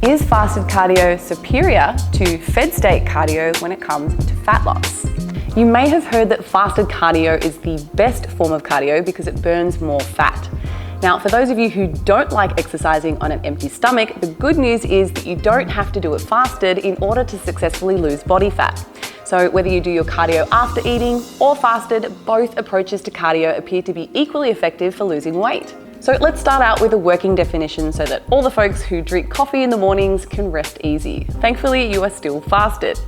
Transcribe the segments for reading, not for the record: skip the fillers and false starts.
Is fasted cardio superior to fed state cardio when it comes to fat loss? You may have heard that fasted cardio is the best form of cardio because it burns more fat. Now, for those of you who don't like exercising on an empty stomach, the good news is that you don't have to do it fasted in order to successfully lose body fat. So whether you do your cardio after eating or fasted, both approaches to cardio appear to be equally effective for losing weight. So let's start out with a working definition so that all the folks who drink coffee in the mornings can rest easy. Thankfully, you are still fasted.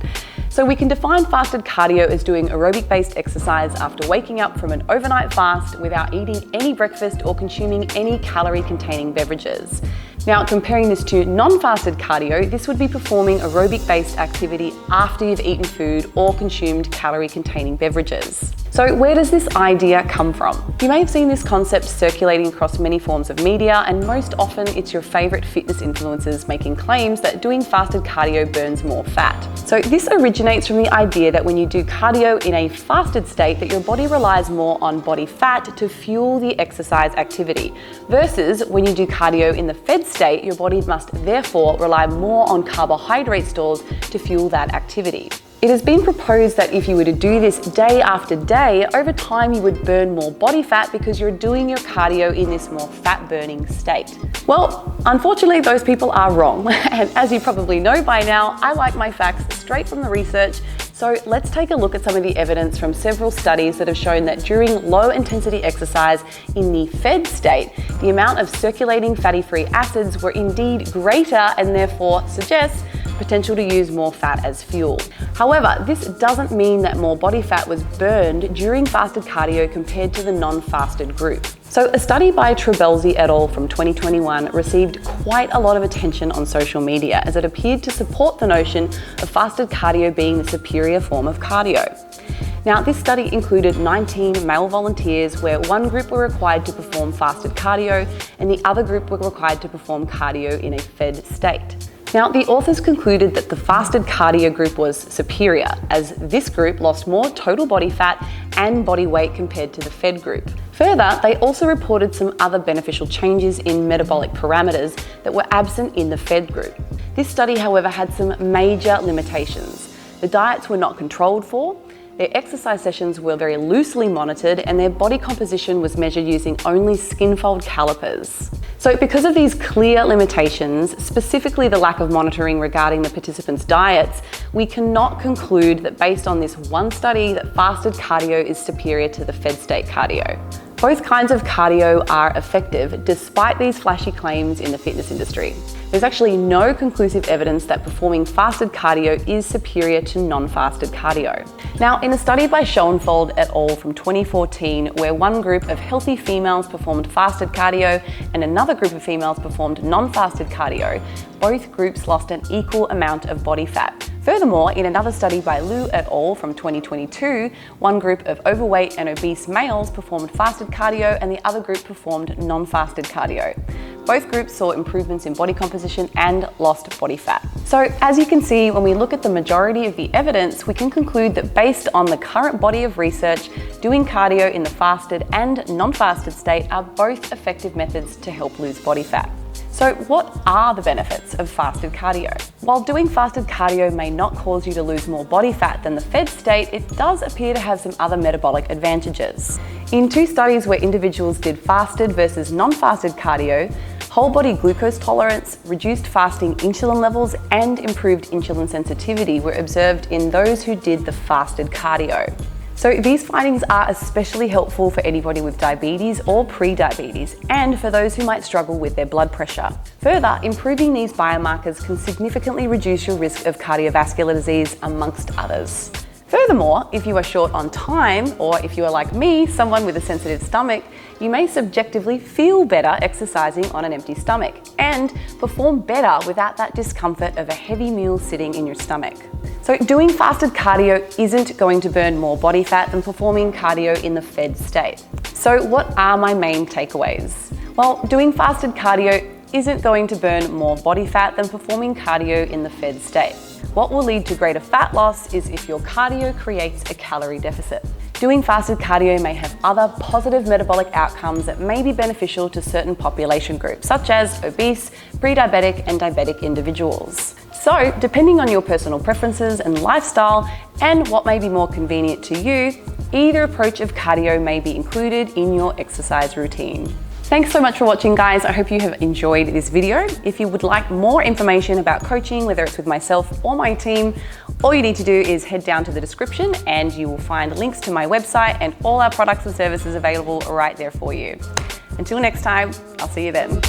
So we can define fasted cardio as doing aerobic-based exercise after waking up from an overnight fast without eating any breakfast or consuming any calorie-containing beverages. Now, comparing this to non-fasted cardio, this would be performing aerobic-based activity after you've eaten food or consumed calorie-containing beverages. So where does this idea come from? You may have seen this concept circulating across many forms of media, and most often it's your favorite fitness influencers making claims that doing fasted cardio burns more fat. So this originates from the idea that when you do cardio in a fasted state, that your body relies more on body fat to fuel the exercise activity, versus when you do cardio in the fed state, your body must therefore rely more on carbohydrate stores to fuel that activity. It has been proposed that if you were to do this day after day, over time you would burn more body fat because you're doing your cardio in this more fat-burning state. Well, unfortunately, those people are wrong. And as you probably know by now, I like my facts straight from the research. So let's take a look at some of the evidence from several studies that have shown that during low-intensity exercise in the fed state, the amount of circulating fatty-free acids were indeed greater and therefore suggests potential to use more fat as fuel. However, this doesn't mean that more body fat was burned during fasted cardio compared to the non-fasted group. So a study by Trebelsi et al. From 2021 received quite a lot of attention on social media as it appeared to support the notion of fasted cardio being the superior form of cardio. Now, this study included 19 male volunteers where one group were required to perform fasted cardio and the other group were required to perform cardio in a fed state. Now, the authors concluded that the fasted cardio group was superior, as this group lost more total body fat and body weight compared to the fed group. Further, they also reported some other beneficial changes in metabolic parameters that were absent in the fed group. This study, however, had some major limitations. The diets were not controlled for, their exercise sessions were very loosely monitored, and their body composition was measured using only skin fold calipers. So because of these clear limitations, specifically the lack of monitoring regarding the participants' diets, we cannot conclude that based on this one study that fasted cardio is superior to the fed state cardio. Both kinds of cardio are effective despite these flashy claims in the fitness industry. There's actually no conclusive evidence that performing fasted cardio is superior to non-fasted cardio. Now, in a study by Schoenfeld et al. From 2014, where one group of healthy females performed fasted cardio and another group of females performed non-fasted cardio, both groups lost an equal amount of body fat. Furthermore, in another study by Liu et al. From 2022, one group of overweight and obese males performed fasted cardio and the other group performed non-fasted cardio. Both groups saw improvements in body composition and lost body fat. So as you can see, when we look at the majority of the evidence, we can conclude that based on the current body of research, doing cardio in the fasted and non-fasted state are both effective methods to help lose body fat. So what are the benefits of fasted cardio? While doing fasted cardio may not cause you to lose more body fat than the fed state, it does appear to have some other metabolic advantages. In 2 studies where individuals did fasted versus non-fasted cardio, whole body glucose tolerance, reduced fasting insulin levels, and improved insulin sensitivity were observed in those who did the fasted cardio. So these findings are especially helpful for anybody with diabetes or pre-diabetes, and for those who might struggle with their blood pressure. Further, improving these biomarkers can significantly reduce your risk of cardiovascular disease, amongst others. Furthermore, if you are short on time, or if you are like me, someone with a sensitive stomach, you may subjectively feel better exercising on an empty stomach and perform better without that discomfort of a heavy meal sitting in your stomach. So doing fasted cardio isn't going to burn more body fat than performing cardio in the fed state. So what are my main takeaways? Well, doing fasted cardio isn't going to burn more body fat than performing cardio in the fed state. What will lead to greater fat loss is if your cardio creates a calorie deficit. Doing fasted cardio may have other positive metabolic outcomes that may be beneficial to certain population groups, such as obese, pre-diabetic, and diabetic individuals. So, depending on your personal preferences and lifestyle and what may be more convenient to you, either approach of cardio may be included in your exercise routine. Thanks so much for watching, guys. I hope you have enjoyed this video. If you would like more information about coaching, whether it's with myself or my team, all you need to do is head down to the description and you will find links to my website and all our products and services available right there for you. Until next time, I'll see you then.